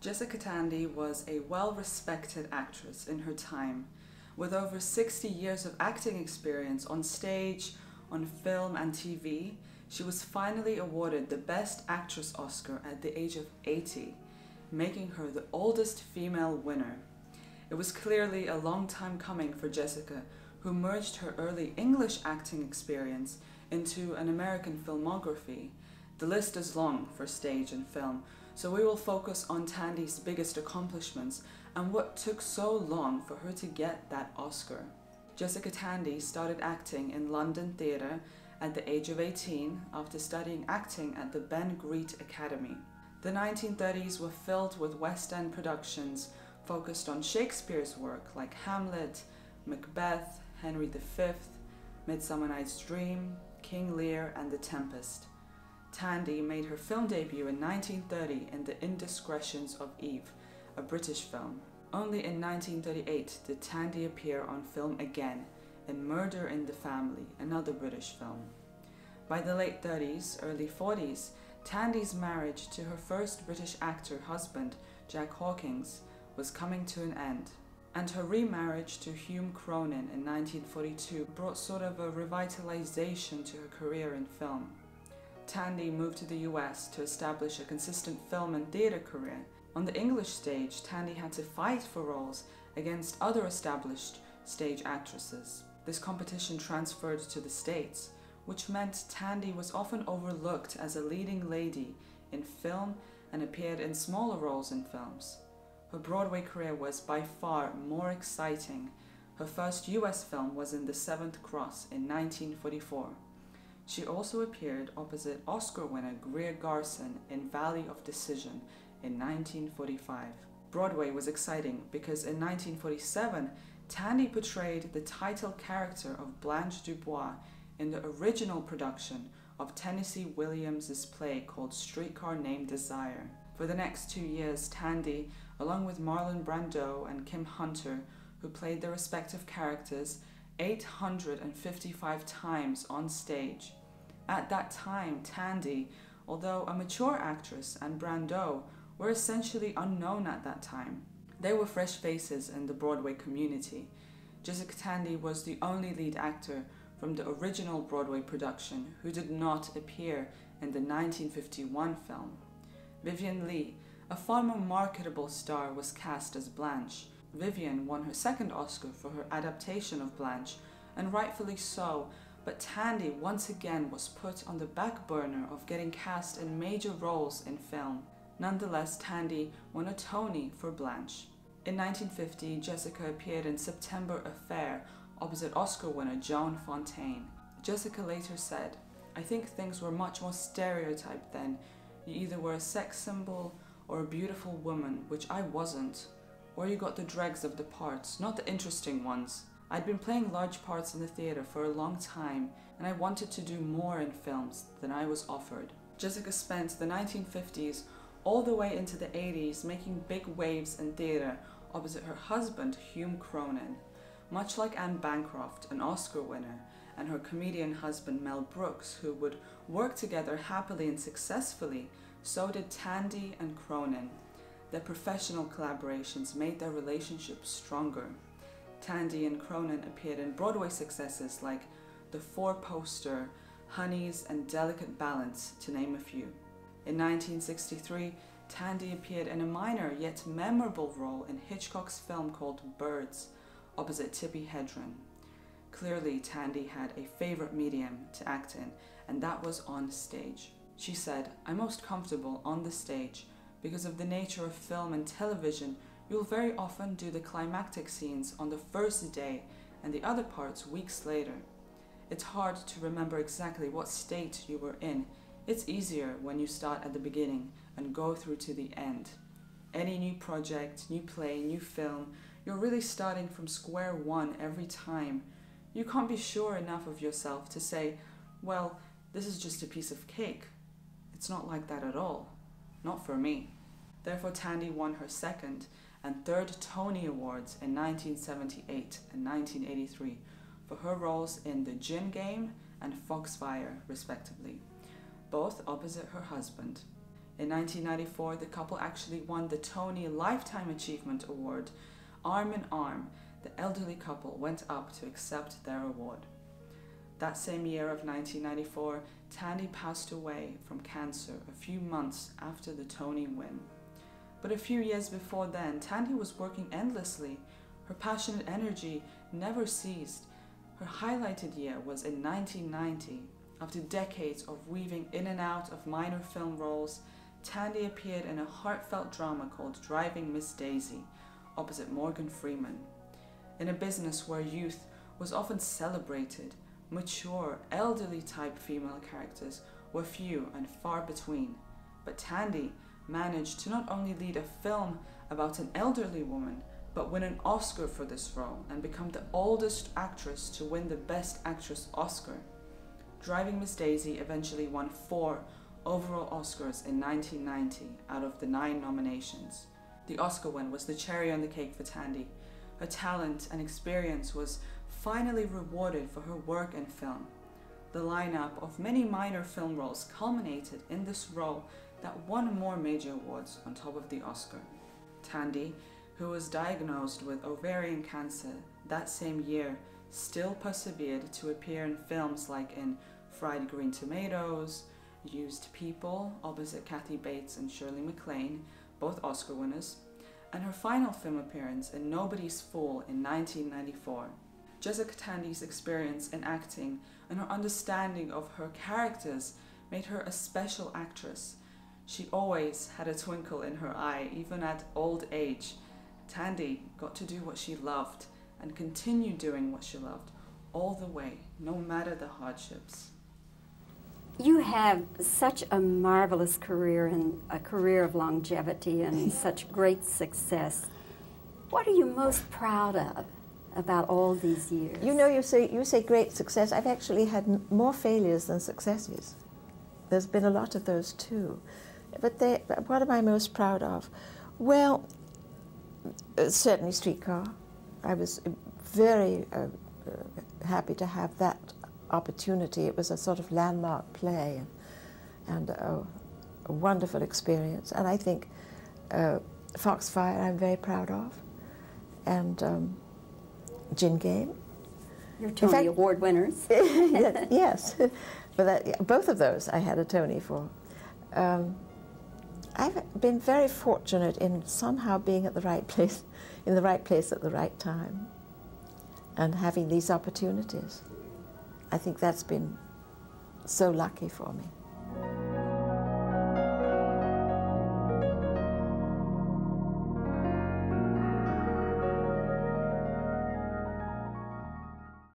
Jessica Tandy was a well-respected actress in her time. With over 60 years of acting experience on stage, on film and TV, she was finally awarded the Best Actress Oscar at the age of 80, making her the oldest female winner. It was clearly a long time coming for Jessica, who merged her early English acting experience into an American filmography. The list is long for stage and film, so we will focus on Tandy's biggest accomplishments and what took so long for her to get that Oscar. Jessica Tandy started acting in London theatre at the age of 18 after studying acting at the Ben Greet Academy. The 1930s were filled with West End productions focused on Shakespeare's work like Hamlet, Macbeth, Henry V, Midsummer Night's Dream, King Lear and The Tempest. Tandy made her film debut in 1930 in The Indiscretions of Eve, a British film. Only in 1938 did Tandy appear on film again in Murder in the Family, another British film. By the late 30s, early 40s, Tandy's marriage to her first British actor husband, Jack Hawkins, was coming to an end, and her remarriage to Hume Cronyn in 1942 brought sort of a revitalization to her career in film. Tandy moved to the US to establish a consistent film and theatre career. On the English stage, Tandy had to fight for roles against other established stage actresses. This competition transferred to the States, which meant Tandy was often overlooked as a leading lady in film and appeared in smaller roles in films. Her Broadway career was by far more exciting. Her first US film was in The Seventh Cross in 1944. She also appeared opposite Oscar winner Greer Garson in Valley of Decision in 1945. Broadway was exciting because in 1947, Tandy portrayed the title character of Blanche Dubois in the original production of Tennessee Williams' play called Streetcar Named Desire. For the next 2 years, Tandy, along with Marlon Brando and Kim Hunter, who played their respective characters 855 times on stage. At that time, Tandy, although a mature actress, and Brando were essentially unknown at that time. They were fresh faces in the Broadway community. Jessica Tandy was the only lead actor from the original Broadway production who did not appear in the 1951 film. Vivien Leigh, a far more marketable star, was cast as Blanche. Vivien won her second Oscar for her adaptation of Blanche, and rightfully so, but Tandy once again was put on the back burner of getting cast in major roles in film. Nonetheless, Tandy won a Tony for Blanche. In 1950, Jessica appeared in September Affair opposite Oscar winner Joan Fontaine. Jessica later said, "I think things were much more stereotyped then. You either were a sex symbol or a beautiful woman, which I wasn't. Or you got the dregs of the parts, not the interesting ones. I'd been playing large parts in the theatre for a long time, and I wanted to do more in films than I was offered." Jessica spent the 1950s all the way into the 80s making big waves in theatre opposite her husband Hume Cronyn. Much like Anne Bancroft, an Oscar winner, and her comedian husband Mel Brooks, who would work together happily and successfully, so did Tandy and Cronyn. Their professional collaborations made their relationship stronger. Tandy and Cronyn appeared in Broadway successes like The Four-Poster, Honeys, and Delicate Balance, to name a few. In 1963, Tandy appeared in a minor yet memorable role in Hitchcock's film called Birds, opposite Tippi Hedren. Clearly, Tandy had a favorite medium to act in, and that was on stage. She said, "I'm most comfortable on the stage. Because of the nature of film and television, you'll very often do the climactic scenes on the first day and the other parts weeks later. It's hard to remember exactly what state you were in. It's easier when you start at the beginning and go through to the end. Any new project, new play, new film, you're really starting from square one every time. You can't be sure enough of yourself to say, well, this is just a piece of cake. It's not like that at all. Not for me." Therefore, Tandy won her second and third Tony Awards in 1978 and 1983 for her roles in The Gin Game and Foxfire, respectively, both opposite her husband. In 1994, the couple actually won the Tony Lifetime Achievement Award. Arm in arm, the elderly couple went up to accept their award. That same year of 1994, Tandy passed away from cancer a few months after the Tony win. But a few years before then, Tandy was working endlessly. Her passionate energy never ceased. Her highlighted year was in 1990. After decades of weaving in and out of minor film roles, Tandy appeared in a heartfelt drama called Driving Miss Daisy, opposite Morgan Freeman. In a business where youth was often celebrated, mature, elderly-type female characters were few and far between. But Tandy managed to not only lead a film about an elderly woman, but win an Oscar for this role and become the oldest actress to win the Best Actress Oscar. Driving Miss Daisy eventually won 4 overall Oscars in 1990 out of the 9 nominations. The Oscar win was the cherry on the cake for Tandy. Her talent and experience was finally rewarded for her work in film. The lineup of many minor film roles culminated in this role that won more major awards on top of the Oscar. Tandy, who was diagnosed with ovarian cancer that same year, still persevered to appear in films like in Fried Green Tomatoes, Used People, opposite Kathy Bates and Shirley MacLaine, both Oscar winners, and her final film appearance in Nobody's Fool in 1994. Jessica Tandy's experience in acting and her understanding of her characters made her a special actress. She always had a twinkle in her eye, even at old age. Tandy got to do what she loved and continued doing what she loved all the way, no matter the hardships. You have such a marvelous career and a career of longevity and such great success. What are you most proud of about all these years? You know, you say great success. I've actually had more failures than successes. There's been a lot of those too. But what am I most proud of? Well, certainly Streetcar. I was very happy to have that opportunity. It was a sort of landmark play and a wonderful experience. And I think Foxfire I'm very proud of. And Gin Game. You're Tony Award winners. Yes, but both of those I had a Tony for. I've been very fortunate in somehow being at the right place, in the right place at the right time, and having these opportunities. I think that's been so lucky for me.